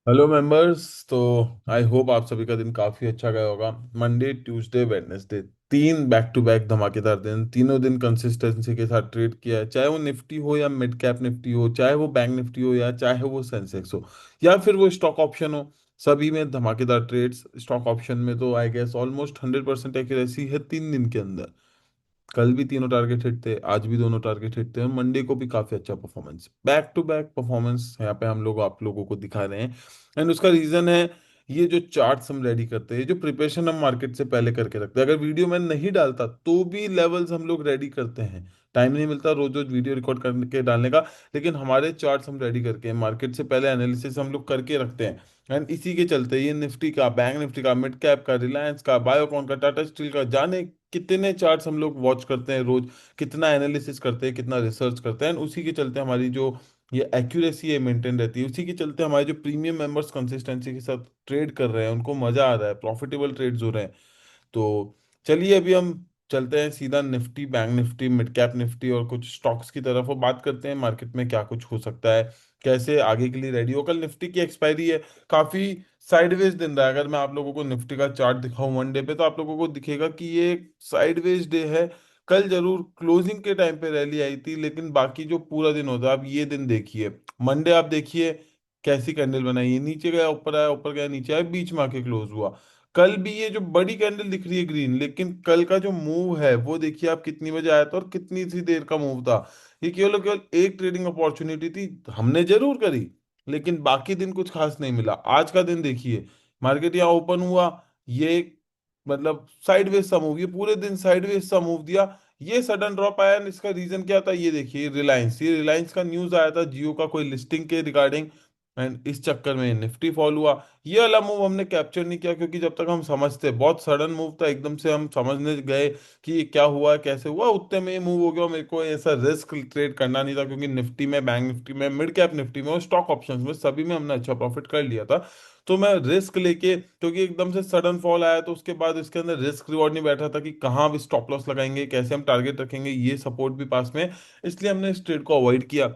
Hello members. तो I hope आप सभी का दिन काफी अच्छा गया होगा। मंडे ट्यूसडे वेडनेसडे, तीन बैक टू बैक धमाकेदार दिन, तीनों दिन कंसिस्टेंसी के साथ ट्रेड किया है। चाहे वो निफ्टी हो या मिड कैप निफ्टी हो, चाहे वो बैंक निफ्टी हो या चाहे वो सेंसेक्स हो या फिर वो स्टॉक ऑप्शन हो, सभी में धमाकेदार ट्रेड्स। स्टॉक ऑप्शन में तो आई गेस ऑलमोस्ट 100% एक्यूरेसी है 3 दिन के अंदर। कल भी तीनों टारगेट हिट थे, आज भी दोनों टारगेट हिट थे, और मंडे को भी काफी अच्छा performance, back to back performance यहाँ पे हम लोग आप लोगों को दिखा रहे हैं। एंड उसका रीजन है ये जो चार्ट्स हम रेडी करते हैं, जो प्रिपरेशन हम मार्केट से पहले करके रखते हैं। अगर वीडियो मैं नहीं डालता तो भी लेवल्स हम लोग रेडी करते हैं। टाइम नहीं मिलता रोज रोज वीडियो रिकॉर्ड करके डालने का, लेकिन हमारे चार्ट्स हम रेडी करके मार्केट से पहले एनालिसिस हम लोग करके रखते हैं। एंड इसी के चलते ये निफ्टी का, बैंक निफ्टी का, मिड कैप का, रिलायंस का, बायोकॉन का, टाटा स्टील का, जाने कितने चार्ट्स हम लोग वॉच करते हैं रोज, कितना एनालिसिस करते हैं, कितना रिसर्च करते हैं। उसी के चलते हमारी जो ये एक्यूरेसी है मेंटेन रहती है। उसी के चलते हमारे जो प्रीमियम मेंबर्स कंसिस्टेंसी के साथ ट्रेड कर रहे हैं उनको मजा आ रहा है, प्रॉफिटेबल ट्रेड्स हो रहे हैं। तो चलिए अभी हम चलते हैं सीधा Nifty, bank Nifty, mid cap Nifty और कुछ स्टॉक्स की तरफ, और बात करते हैं मार्केट में क्या कुछ हो सकता है, कैसे आगे के लिए रेडी हो। कल निफ्टी की एक्सपायरी है, काफी साइडवेज दिन रहा है। अगर मैं आप लोगों को निफ्टी का चार्ट दिखाऊं वन डे पे, तो आप लोगों को दिखेगा कि ये साइडवेज डे है। कल जरूर क्लोजिंग के टाइम पे रैली आई थी, लेकिन बाकी जो पूरा दिन होता है, आप ये दिन देखिए, मंडे आप देखिए कैसी कैंडल बनाई है, नीचे गया ऊपर आया, ऊपर गया नीचे आया, बीच में आके क्लोज हुआ। कल भी ये जो बड़ी कैंडल दिख रही है ग्रीन, लेकिन कल का जो मूव है वो देखिए आप, कितनी बजे आया था और कितनी सी देर का मूव था। ये केवल और केवल एक ट्रेडिंग अपॉर्चुनिटी थी, हमने जरूर करी, लेकिन बाकी दिन कुछ खास नहीं मिला। आज का दिन देखिए, मार्केट यहाँ ओपन हुआ, ये मतलब साइडवेज सा मूव, ये पूरे दिन साइडवेज सा मूव दिया। ये सडन ड्रॉप आया, and इसका रीजन क्या था ये देखिए, रिलायंस, ये रिलायंस का न्यूज आया था जियो का कोई लिस्टिंग के रिगार्डिंग, एंड इस चक्कर में निफ्टी फॉल हुआ। ये वाला मूव हमने कैप्चर नहीं किया, क्योंकि जब तक हम समझते, बहुत सडन मूव था, एकदम से हम समझने गए कि ये क्या हुआ कैसे हुआ, उतने में ये मूव हो गया। मेरे को ऐसा रिस्क ट्रेड करना नहीं था, क्योंकि निफ्टी में, बैंक निफ्टी में, मिड कैप निफ्टी में और स्टॉक ऑप्शंस में सभी में हमने अच्छा प्रॉफिट कर लिया था। तो मैं रिस्क लेके, क्योंकि एकदम से सडन फॉल आया, तो उसके बाद इसके अंदर रिस्क रिवॉर्ड नहीं बैठा था कि कहाँ भी स्टॉप लॉस लगाएंगे, कैसे हम टारगेट रखेंगे, ये सपोर्ट भी पास में है। इसलिए हमने इस ट्रेड को अवॉइड किया।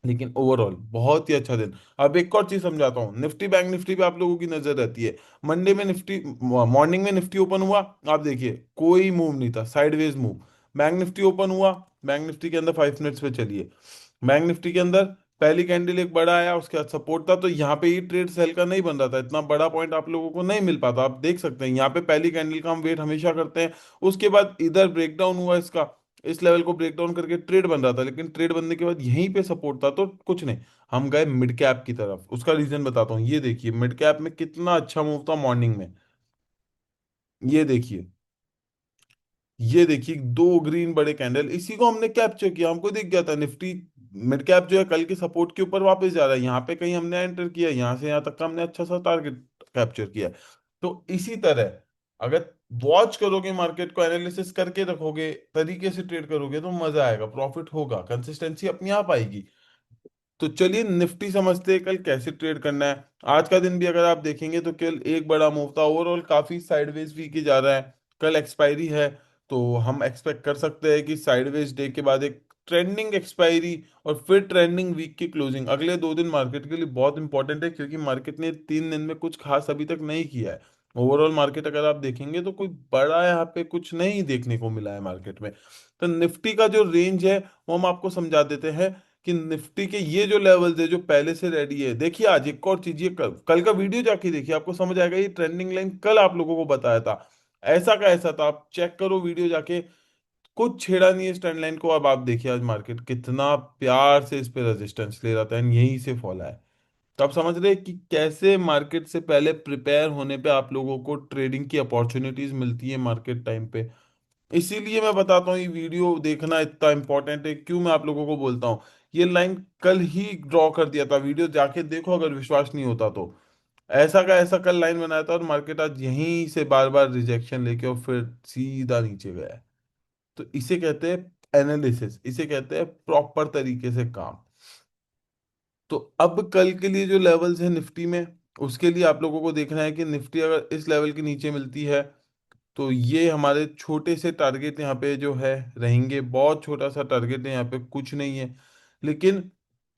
लेकिन ओवरऑल बहुत ही अच्छा दिन। अब एक और चीज समझाता हूँ, निफ्टी बैंक निफ्टी पे आप लोगों की नजर रहती है। मंडे में निफ्टी, मॉर्निंग में निफ्टी ओपन हुआ, आप देखिए कोई मूव नहीं था, sideways move. Bank Nifty open हुआ, बैंक निफ्टी के अंदर 5 मिनट्स पे चलिए, बैंक निफ्टी के अंदर पहली कैंडल एक बड़ा आया, उसके बाद सपोर्ट था, तो यहाँ पे ये ट्रेड सेल का नहीं बन रहा था, इतना बड़ा पॉइंट आप लोगों को नहीं मिल पाता। आप देख सकते हैं यहाँ पे पहली कैंडल का हम वेट हमेशा करते हैं। उसके बाद इधर ब्रेकडाउन हुआ इसका, इस लेवल को ब्रेक डाउन करके ट्रेड बन रहा था, लेकिन ट्रेड बनने के बाद यहीं पे सपोर्ट था, तो कुछ नहीं, हम गए मिड कैप की तरफ। उसका रीजन बताता हूँ, ये देखिए मिड कैप में कितना अच्छा मूव था मॉर्निंग में। ये देखिए, ये देखिए दो ग्रीन बड़े कैंडल, इसी को हमने कैप्चर किया, हमको दिख गया था निफ्टी मिड कैप जो है कल के सपोर्ट के ऊपर वापस जा रहा है। यहाँ पे कहीं हमने एंटर किया, यहाँ से यहाँ तक का हमने अच्छा सा टारगेट कैप्चर किया। तो इसी तरह अगर वॉच करोगे, मार्केट को एनालिसिस करके रखोगे, तरीके से ट्रेड करोगे, तो मजा आएगा, प्रॉफिट होगा, कंसिस्टेंसी अपने आप आएगी। तो चलिए निफ्टी समझते हैं कल कैसे ट्रेड करना है। आज का दिन भी अगर आप देखेंगे तो केवल एक बड़ा मूव था, ओवरऑल काफी साइडवेज वीक ही जा रहा है। कल एक्सपायरी है, तो हम एक्सपेक्ट कर सकते हैं कि साइडवेज डे के बाद एक ट्रेंडिंग एक्सपायरी और फिर ट्रेंडिंग वीक की क्लोजिंग। अगले 2 दिन मार्केट के लिए बहुत इंपॉर्टेंट है, क्योंकि मार्केट ने 3 दिन में कुछ खास अभी तक नहीं किया है। ओवरऑल मार्केट अगर आप देखेंगे तो कोई बड़ा यहाँ पे कुछ नहीं देखने को मिला है मार्केट में। तो निफ्टी का जो रेंज है वो हम आपको समझा देते हैं, कि निफ्टी के ये जो लेवल्स है जो पहले से रेडी है। देखिए आज एक और चीज, ये कल का वीडियो जाके देखिए, आपको समझ आएगा। ये ट्रेंडिंग लाइन कल आप लोगों को बताया था, ऐसा का ऐसा था, आप चेक करो वीडियो जाके। कुछ छेड़ा नहीं है इस ट्रेंड लाइन को। अब आप देखिए आज मार्केट कितना प्यार से इस पे रेजिस्टेंस ले रहा था, एंड यहीं से फॉल आया। तो आप समझ रहे हैं कि कैसे मार्केट से पहले प्रिपेयर होने पे आप लोगों को ट्रेडिंग की अपॉर्चुनिटीज मिलती है मार्केट टाइम पे। इसीलिए मैं बताता हूँ ये वीडियो देखना इतना इंपॉर्टेंट है। क्यों मैं आप लोगों को बोलता हूँ, ये लाइन कल ही ड्रॉ कर दिया था, वीडियो जाके देखो अगर विश्वास नहीं होता तो। ऐसा का ऐसा कल लाइन बनाया था, और मार्केट आज यहीं से बार बार रिजेक्शन लेके और फिर सीधा नीचे गया है। तो इसे कहते हैं एनालिसिस, इसे कहते हैं प्रॉपर तरीके से काम। तो अब कल के लिए जो लेवल्स है निफ्टी में, उसके लिए आप लोगों को देखना है कि निफ्टी अगर इस लेवल के नीचे मिलती है, तो ये हमारे छोटे से टारगेट यहाँ पे जो है रहेंगे। बहुत छोटा सा टारगेट है, यहाँ पे कुछ नहीं है। लेकिन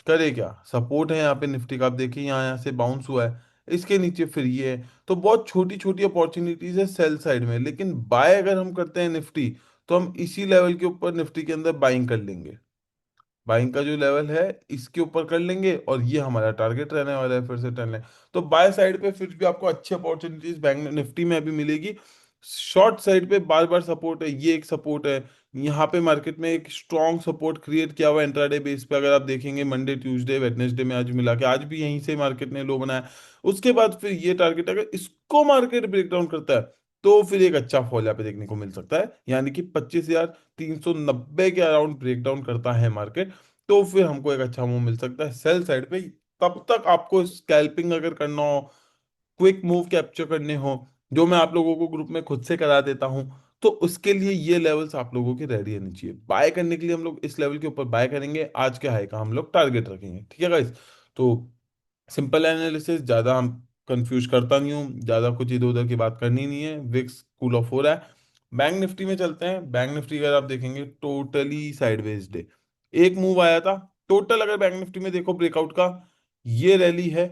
करे क्या, सपोर्ट है यहाँ पे निफ्टी का, आप देखिए यहाँ से बाउंस हुआ है, इसके नीचे फिर ये है। तो बहुत छोटी छोटी अपॉर्चुनिटीज है सेल साइड में, लेकिन बाय अगर हम करते हैं निफ्टी, तो हम इसी लेवल के ऊपर निफ्टी के अंदर बाइंग कर लेंगे। बाइंग का जो लेवल है इसके ऊपर कर लेंगे, और ये हमारा टारगेट रहने वाला है फिर से 10 लाख। तो बाय साइड पे फिर भी आपको अच्छी अपॉर्चुनिटीज बैंक निफ्टी में अभी मिलेगी। शॉर्ट साइड पे बार बार सपोर्ट है, ये एक सपोर्ट है। यहाँ पे मार्केट में एक स्ट्रॉन्ग सपोर्ट क्रिएट किया हुआ है इंट्राडे बेस पे, अगर आप देखेंगे मंडे ट्यूसडे वेडनेसडे में आज मिला के, आज भी यहीं से मार्केट ने लो बनाया। उसके बाद फिर ये टारगेट अगर इसको मार्केट ब्रेक डाउन करता है, तो फिर एक अच्छा फॉल यहाँ पे देखने को मिल सकता है, यानी कि 25,390 के अराउंड ब्रेक डाउन करता है मार्केट, तो फिर हमको एक अच्छा मूव मिल सकता है सेल साइड पे। तब तक आपको स्कैल्पिंग अगर करना हो, क्विक मूव कैप्चर करने हो, जो मैं आप लोगों को ग्रुप में खुद से करा देता हूं, तो उसके लिए ये लेवल्स आप लोगों के रेडी रहनी चाहिए। बाय करने के लिए हम लोग इस लेवल के ऊपर बाय करेंगे, आज के हाई का हम लोग टारगेट रखेंगे, ठीक है गाइस। तो सिंपल एनालिसिस, ज़्यादा हम कंफ्यूज करता नहीं हूँ, ज़्यादा कुछ इधर उधर की बात करनी नहीं है, विक्स कूल ऑफ हो रहा है। बैंक निफ्टी में चलते हैं। बैंक निफ्टी अगर आप देखेंगे टोटली साइडवेज डे, एक मूव आया था टोटल, अगर बैंक निफ्टी में देखो ब्रेकआउट का, ये रैली है,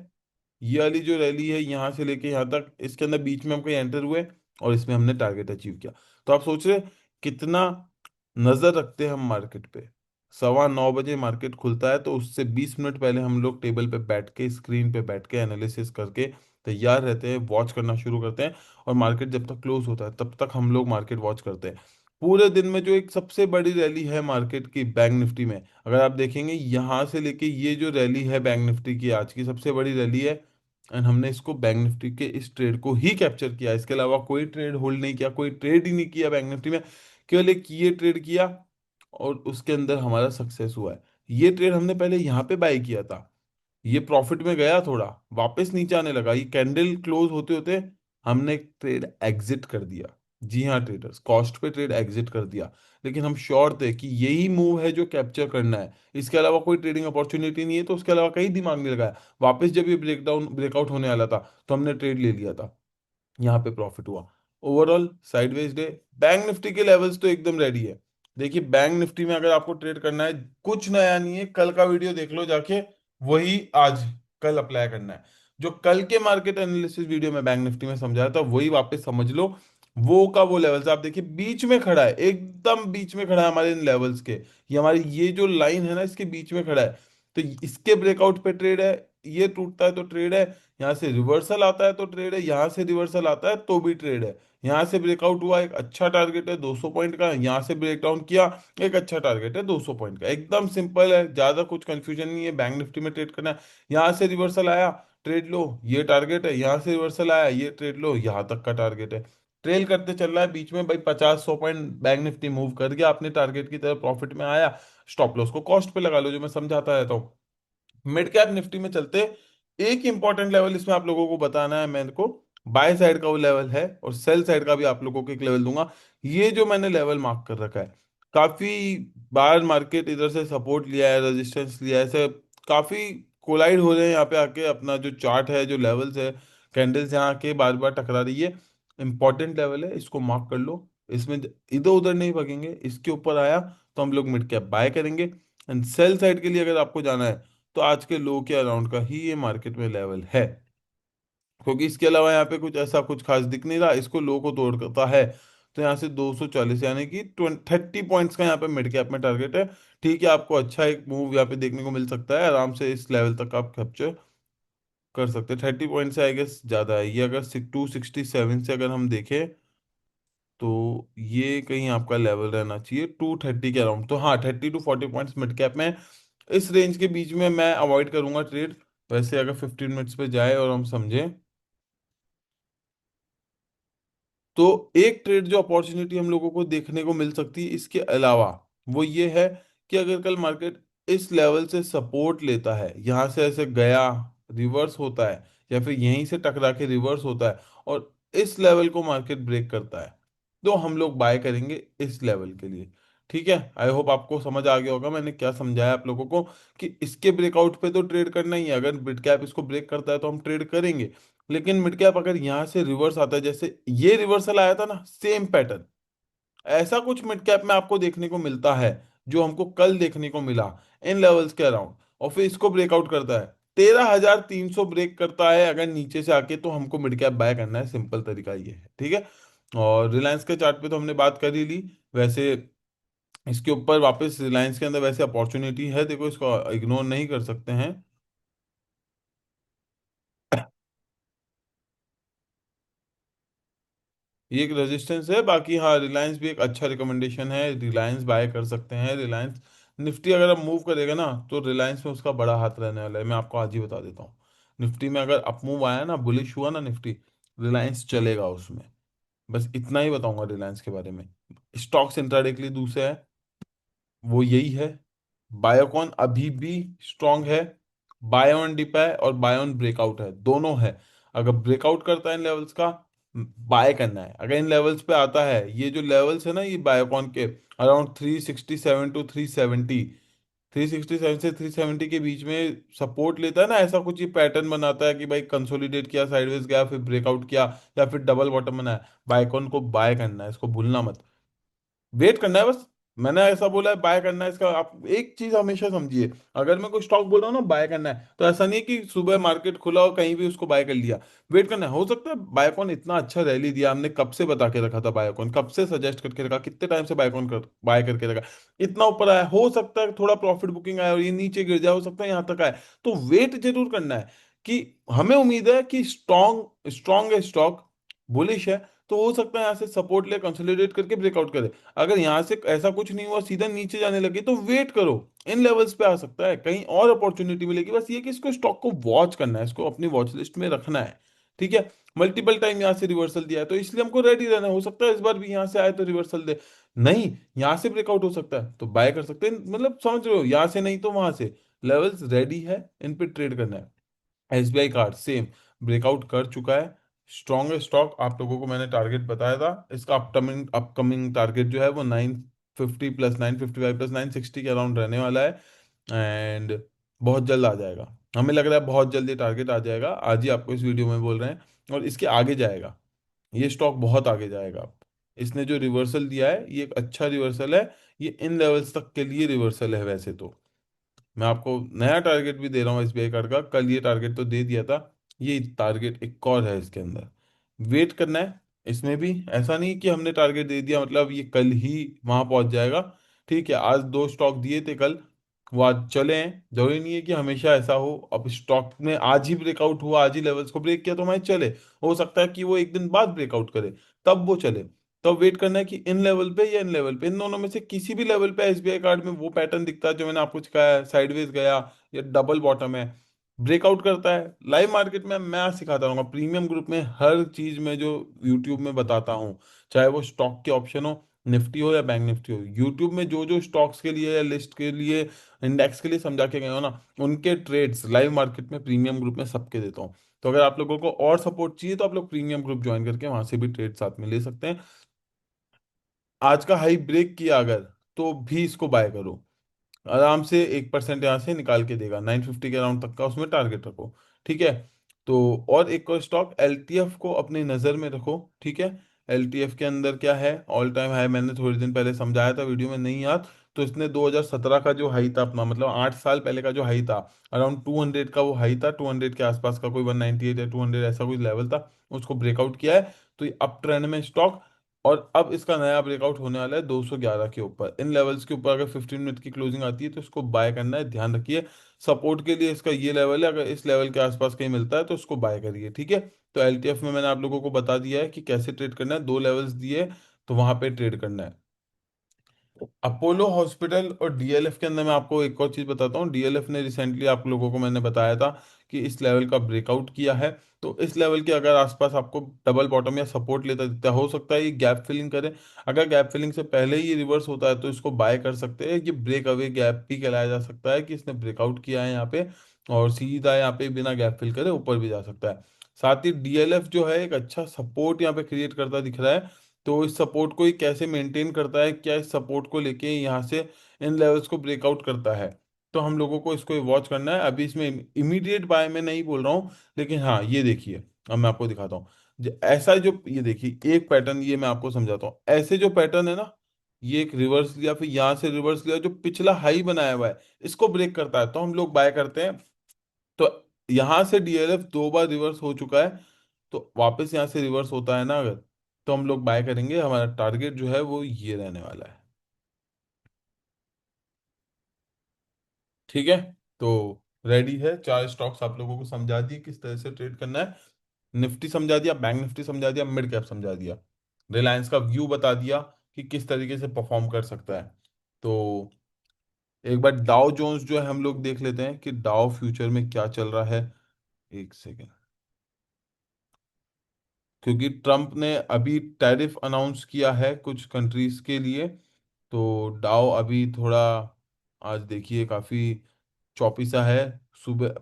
ये वाली जो रैली है यहाँ से लेके यहाँ तक, इसके अंदर बीच में हम कहीं एंटर हुए और इसमें हमने टारगेट अचीव किया। तो आप सोच रहे कितना नजर रखते हैं हम मार्केट पे। 9:15 मार्केट खुलता है, तो उससे 20 मिनट पहले हम लोग टेबल पे बैठ के, स्क्रीन पे बैठ के एनालिसिस करके तैयार रहते हैं, वॉच करना शुरू करते हैं। और मार्केट जब तक क्लोज होता है तब तक हम लोग मार्केट वॉच करते हैं। पूरे दिन में जो एक सबसे बड़ी रैली है मार्केट की बैंक निफ्टी में, अगर आप देखेंगे यहाँ से लेके ये जो रैली है बैंक निफ्टी की, आज की सबसे बड़ी रैली है। एंड हमने इसको बैंक निफ्टी के इस ट्रेड को ही कैप्चर किया, इसके अलावा कोई ट्रेड होल्ड नहीं किया, कोई ट्रेड ही नहीं किया बैंक निफ्टी में, केवल एक ये ट्रेड किया, और उसके अंदर हमारा सक्सेस हुआ है। ये ट्रेड हमने पहले यहाँ पे बाय किया था, ये प्रॉफिट में गया थोड़ा, वापस नीचे आने लगा, ये कैंडल क्लोज होते होते हमने ट्रेड एग्जिट कर दिया। जी हाँ ट्रेडर्स, कॉस्ट पे ट्रेड एग्जिट कर दिया, लेकिन हम श्योर थे कि यही मूव है जो कैप्चर करना है, इसके अलावा कोई ट्रेडिंग अपॉर्चुनिटी नहीं है, तो उसके अलावा कहीं दिमाग नहीं लगाया। वापस जब ये ब्रेकआउट होने वाला था, तो हमने ट्रेड ले लिया था, यहाँ पे प्रॉफिट हुआ। Overall sideways day. Bank Nifty के लेवल्स तो एकदम रेडी है। देखिए बैंक निफ्टी में अगर आपको ट्रेड करना है, कुछ नया नहीं है, कल का वीडियो देख लो जाके, वही आज कल अप्लाई करना है। जो कल के मार्केट एनालिसिस वीडियो में बैंक निफ्टी में समझाया था, वही वापस समझ लो। वो का वो लेवल्स आप देखिए, बीच में खड़ा है, एकदम बीच में खड़ा है हमारे इन लेवल्स के। ये हमारी ये जो लाइन है ना, इसके बीच में खड़ा है। तो इसके ब्रेकआउट पे ट्रेड है, ये टूटता है तो ट्रेड है, यहाँ से रिवर्सल आता है तो ट्रेड है, यहाँ से रिवर्सल आता है तो भी ट्रेड है। यहाँ से ब्रेकआउट हुआ, एक अच्छा टारगेट है 200 पॉइंट का, यहाँ से ब्रेक डाउन किया, एक अच्छा टारगेट है 200 पॉइंट का, एकदम सिंपल है, ज्यादा कुछ कंफ्यूजन नहीं है बैंक निफ्टी में ट्रेड करना है। यहाँ से रिवर्सल आया, ट्रेड लो, ये टारगेट है, यहाँ से रिवर्सल आया, ये ट्रेड लो, यहाँ तक का टारगेट है। ट्रेल करते चल रहा है, बीच में भाई 50-100 पॉइंट बैंक निफ्टी मूव कर गया अपने टारगेट की तरफ, प्रॉफिट में आया, स्टॉप लॉस को कॉस्ट पे लगा लो, जो मैं समझाता रहता हूँ। मिड कैप निफ्टी में चलते, एक इंपॉर्टेंट लेवल इसमें आप लोगों को बताना है मेरे को, बाय साइड का वो लेवल है, और सेल साइड का भी आप लोगों को एक लेवल दूंगा। ये जो मैंने लेवल मार्क कर रखा है, काफी बार मार्केट इधर से सपोर्ट लिया है, रेजिस्टेंस लिया है, ऐसे काफी कोलाइड हो रहे हैं यहाँ पे आके, अपना जो चार्ट है, जो लेवल्स है, कैंडल्स यहाँ आके बार बार टकरा रही है। इंपॉर्टेंट लेवल है, इसको मार्क कर लो, इसमें इधर उधर नहीं भागेंगे, इसके ऊपर आया तो हम लोग मिड कैप बाय करेंगे। एंड सेल साइड के लिए अगर आपको जाना है, तो आज के लो के अराउंड का ही ये मार्केट में लेवल है, क्योंकि इसके अलावा यहाँ पे कुछ ऐसा कुछ खास दिख नहीं रहा, इसको लो को तोड़ करता है, तो यहाँ से 240 यानी कि 30 पॉइंट्स का यहाँ पे मिड कैप में टारगेट है। ठीक है, आपको अच्छा एक मूव यहाँ पे देखने को मिल सकता है, आराम से इस लेवल तक आप कैप्चर कर सकते हैं। 30 पॉइंट से आई गेस ज्यादा है, ये अगर 267 से अगर हम देखें, तो ये कहीं आपका लेवल रहना चाहिए 230 के अराउंड। तो हाँ, 30 to 40 पॉइंट्स मिड कैप में, इस रेंज के बीच में मैं अवॉइड करूंगा ट्रेड। वैसे अगर 15 मिनट्स पे जाए और हम समझें, तो एक ट्रेड जो अपॉर्चुनिटी हम लोगों को देखने को मिल सकती है इसके अलावा, वो ये है कि अगर कल मार्केट इस लेवल से सपोर्ट लेता है, यहाँ से ऐसे गया, रिवर्स होता है, या फिर यहीं से टकरा के रिवर्स होता है, और इस लेवल को मार्केट ब्रेक करता है, तो हम लोग बाय करेंगे इस लेवल के लिए। ठीक है, आई होप आपको समझ आ गया होगा मैंने क्या समझाया आप लोगों को, कि इसके ब्रेकआउट पे तो ट्रेड करना ही है, अगर मिड कैप इसको ब्रेक करता है तो हम ट्रेड करेंगे। लेकिन मिड कैप अगर यहाँ से रिवर्स आता है, जैसे ये रिवर्सल आया था ना, सेम पैटर्न, ऐसा कुछ मिड कैप में आपको देखने को मिलता है, जो हमको कल देखने को मिला इन लेवल्स के अराउंड, और फिर इसको ब्रेकआउट करता है, 13,300 ब्रेक करता है अगर नीचे से आके, तो हमको मिड कैप बाय करना है। सिंपल तरीका ये है, ठीक है। और रिलायंस के चार्ट पे तो हमने बात कर ही ली। वैसे इसके ऊपर वापस रिलायंस के अंदर वैसे अपॉर्चुनिटी है, देखो इसको इग्नोर नहीं कर सकते हैं। ये एक रेजिस्टेंस है, बाकी हाँ रिलायंस भी एक अच्छा रिकमेंडेशन है, रिलायंस बाय कर सकते हैं। रिलायंस निफ्टी अगर अब मूव करेगा ना, तो रिलायंस में उसका बड़ा हाथ रहने वाला है, मैं आपको आज ही बता देता हूँ। निफ्टी में अगर अप मूव आया ना, बुलिश हुआ ना निफ्टी, रिलायंस चलेगा उसमें। बस इतना ही बताऊंगा रिलायंस के बारे में। स्टॉक्स इंट्राडे के लिए दूसरा है, वो यही है। बायोकॉन अभी भी स्ट्रांग है। बाय ऑन डिप है और बाय ऑन ब्रेकआउट है, दोनों है। अगर ब्रेकआउट करता है इन लेवल्स का, बाय करना है। अगर इन लेवल्स पे आता है, ये जो लेवल्स है ना ये बायोकॉन के, अराउंड 367 टू 370, 367 से 370 के बीच में सपोर्ट लेता है ना, ऐसा कुछ ये पैटर्न बनाता है कि भाई कंसोलिडेट किया, साइडवेज गया, फिर ब्रेकआउट किया, या फिर डबल बॉटम बनाया, बायकॉन को बाय करना है, इसको भूलना मत। वेट करना है बस। मैंने ऐसा बोला है बाय करना है इसका, आप एक चीज हमेशा समझिए। अगर मैं कोई स्टॉक बोल रहा हूँ ना बाय करना है, तो ऐसा नहीं है कि सुबह मार्केट खुला और कहीं भी उसको बाय कर लिया। वेट करना है। हो सकता है बायकॉन इतना अच्छा रैली दिया, हमने कब से बता के रखा था बायकॉन, कब से सजेस्ट करके रखा, कितने टाइम से बायकॉन कर बाय करके रखा, इतना ऊपर आया, हो सकता है थोड़ा प्रॉफिट बुकिंग आया और ये नीचे गिर जाए, हो सकता है यहाँ तक आए। तो वेट जरूर करना है कि हमें उम्मीद है कि स्ट्रॉन्ग स्ट्रॉन्ग है स्टॉक, बुलिश है, तो हो सकता है यहाँ से सपोर्ट ले कंसोलिडेट करके ब्रेकआउट करे। अगर यहाँ से ऐसा कुछ नहीं हुआ, सीधा नीचे जाने लगे, तो वेट करो, इन लेवल्स पे आ सकता है, कहीं और अपॉर्चुनिटी मिलेगी। बस ये कि इसको स्टॉक को वॉच करना है, इसको अपनी वॉच लिस्ट में रखना है, ठीक है। मल्टीपल टाइम यहाँ से रिवर्सल दिया है, तो इसलिए हमको रेडी रहना है। हो सकता है इस बार भी यहाँ से आए तो रिवर्सल दे, नहीं यहाँ से ब्रेकआउट हो सकता है तो बाय कर सकते हैं, मतलब समझ रहे हो, यहाँ से नहीं तो वहां से। लेवल्स रेडी है, इन पे ट्रेड करना है। एसबीआई कार्ड सेम ब्रेकआउट कर चुका है, स्ट्रॉन्ग स्टॉक। आप लोगों को मैंने टारगेट बताया था, इसका अपकमिंग अपकमिंग टारगेट जो है वो 950 प्लस 955 प्लस 960 के अराउंड रहने वाला है। एंड बहुत जल्द आ जाएगा, हमें लग रहा है बहुत जल्द ये टारगेट आ जाएगा, आज ही आपको इस वीडियो में बोल रहे हैं। और इसके आगे जाएगा, ये स्टॉक बहुत आगे जाएगा। इसने जो रिवर्सल दिया है ये एक अच्छा रिवर्सल है, ये इन लेवल्स तक के लिए रिवर्सल है वैसे तो। मैं आपको नया टारगेट भी दे रहा हूँ एसबीआई कार्ड का, कल ये टारगेट तो दे दिया था, ये टारगेट एक और है इसके अंदर। वेट करना है। इसमें भी ऐसा नहीं कि हमने टारगेट दे दिया मतलब ये कल ही वहां पहुंच जाएगा। ठीक है, आज दो स्टॉक दिए थे कल, वो आज चले हैं, जरूरी नहीं है कि हमेशा ऐसा हो। अब स्टॉक में आज ही ब्रेकआउट हुआ, आज ही लेवल्स को ब्रेक किया तो हमारे चले, हो सकता है कि वो एक दिन बाद ब्रेकआउट करे, तब वो चले। तो वेट करना है कि इन लेवल पे या इन लेवल पे, इन दोनों में से किसी भी लेवल पे एसबीआई कार्ड में वो पैटर्न दिखता है जो मैंने आपको सिखाया है, साइडवेज गया या डबल बॉटम है, ब्रेकआउट करता है। लाइव मार्केट में मैं सिखाता रहूंगा, प्रीमियम ग्रुप में हर चीज में जो यूट्यूब में बताता हूँ, चाहे वो स्टॉक के ऑप्शन हो, निफ्टी हो या बैंक निफ्टी हो, यूट्यूब में जो जो स्टॉक्स के लिए या लिस्ट के लिए, इंडेक्स के लिए समझा के गए हो ना, उनके ट्रेड्स लाइव मार्केट में प्रीमियम ग्रुप में सबके देता हूँ। तो अगर आप लोगों को और सपोर्ट चाहिए तो आप लोग प्रीमियम ग्रुप ज्वाइन करके वहां से भी ट्रेड साथ में ले सकते हैं। आज का हाई ब्रेक किया अगर, तो भी इसको बाय करो, आराम से 1% यहाँ से निकाल के देगा, 950 के अराउंड तक का उसमें टारगेट रखो, ठीक है। तो और एक और स्टॉक एलटीएफ को अपनी नज़र में रखो, ठीक है। एलटीएफ के अंदर क्या है, ऑल टाइम हाई मैंने थोड़े दिन पहले समझाया था वीडियो में, नहीं याद तो इसने 2017 का जो हाई था अपना, मतलब 8 साल पहले का जो हाई था, अराउंड 200 का वो हाई था, 200 के आसपास का, कोई 198 या 200 ऐसा कोई लेवल था, उसको ब्रेकआउट किया है। तो ये अप ट्रेंड में स्टॉक, और अब इसका नया ब्रेकआउट होने वाला है 211 के ऊपर, इन लेवल्स के ऊपर अगर 15 मिनट की क्लोजिंग आती है तो इसको बाय करना है, ध्यान रखिए। सपोर्ट के लिए इसका ये लेवल है, अगर इस लेवल के आसपास कहीं मिलता है तो उसको बाय करिए, ठीक है। तो एलटीएफ में मैंने आप लोगों को बता दिया है कि कैसे ट्रेड करना है, दो लेवल्स दिए, तो वहां पे ट्रेड करना है। अपोलो हॉस्पिटल और डीएलएफ के अंदर मैं आपको एक और चीज बताता हूँ। डीएलएफ ने रिसेंटली आप लोगों को मैंने बताया था कि इस लेवल का ब्रेकआउट किया है, तो इस लेवल के अगर आसपास आपको डबल बॉटम या सपोर्ट लेता दिखता है, हो सकता है ये गैप फिलिंग करे। अगर गैप फिलिंग से पहले ही ये रिवर्स होता है तो इसको बाय कर सकते हैं, ये ब्रेक अवे गैप भी कहलाया जा सकता है कि इसने ब्रेकआउट किया है यहाँ पे, और सीधा यहाँ पे बिना गैप फिल करे ऊपर भी जा सकता है। साथ ही डीएलएफ जो है एक अच्छा सपोर्ट यहाँ पे क्रिएट करता दिख रहा है, तो इस सपोर्ट को ये कैसे मेंटेन करता है, क्या इस सपोर्ट को लेके यहाँ से इन लेवल्स को ब्रेकआउट करता है, तो हम लोगों को इसको वॉच करना है। अभी इसमें इमीडिएट बाय में नहीं बोल रहा हूँ, लेकिन हाँ ये देखिए, अब मैं आपको दिखाता हूँ। ऐसा जो ये देखिए एक पैटर्न, ये मैं आपको समझाता हूँ, ऐसे जो पैटर्न है ना, ये एक रिवर्स लिया, फिर यहाँ से रिवर्स लिया, जो पिछला हाई बनाया हुआ है इसको ब्रेक करता है तो हम लोग बाय करते हैं। तो यहाँ से डीएलएफ 2 बार रिवर्स हो चुका है, तो वापस यहाँ से रिवर्स होता है ना अगर, तो हम लोग बाय करेंगे। हमारा टारगेट जो है वो ये रहने वाला है। ठीक है। तो रेडी है, 4 स्टॉक्स आप लोगों को समझा दिए किस तरह से ट्रेड करना है। निफ्टी समझा दिया, बैंक निफ्टी समझा दिया, मिड कैप समझा दिया, रिलायंस का व्यू बता दिया कि किस तरीके से परफॉर्म कर सकता है। तो एक बार डाउ जोन्स जो है हम लोग देख लेते हैं कि डाउ फ्यूचर में क्या चल रहा है। एक सेकेंड। क्योंकि ट्रम्प ने अभी टैरिफ अनाउंस किया है कुछ कंट्रीज के लिए, तो डाउ अभी थोड़ा, आज देखिए काफी चौपी सा है। सुबह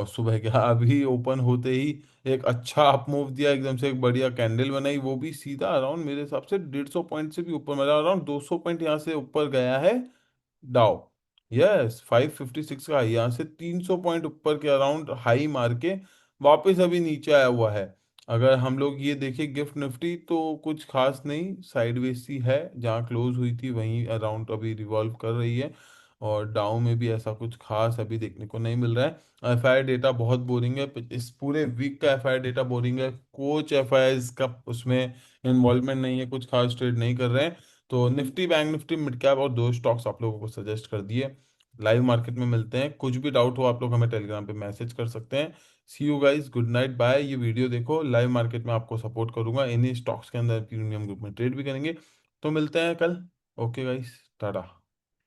सुबह क्या, अभी ओपन होते ही एक अच्छा अप मूव दिया, एकदम से एक बढ़िया कैंडल बनाई, वो भी सीधा अराउंड मेरे हिसाब से 150 पॉइंट से भी ऊपर, मतलब अराउंड 200 पॉइंट यहाँ से ऊपर गया है डाउ। यस, 556 का हाई, यहाँ से 300 पॉइंट ऊपर के अराउंड हाई मार के वापस अभी नीचे आया हुआ है। अगर हम लोग ये देखें गिफ्ट निफ्टी, तो कुछ खास नहीं, साइडवेज सी है, जहाँ क्लोज हुई थी वहीं अराउंड अभी रिवॉल्व कर रही है। और डाउ में भी ऐसा कुछ खास अभी देखने को नहीं मिल रहा है। एफआई डेटा बहुत बोरिंग है, इस पूरे वीक का एफआई डेटा बोरिंग है, कोच एफआई का उसमें इन्वॉल्वमेंट नहीं है, कुछ खास ट्रेड नहीं कर रहे हैं। तो Nifty, bank Nifty, mid cap और 2 स्टॉक्स आप लोगों को सजेस्ट कर दिए। लाइव मार्केट में मिलते हैं, कुछ भी डाउट हो आप लोग हमें टेलीग्राम पे मैसेज कर सकते हैं। See you guys, good night, bye. ये वीडियो देखो, लाइव मार्केट में आपको सपोर्ट करूंगा, इन्हीं स्टॉक्स के अंदर प्रीमियम ग्रुप में ट्रेड भी करेंगे। तो मिलते हैं कल। Okay guys, Tata.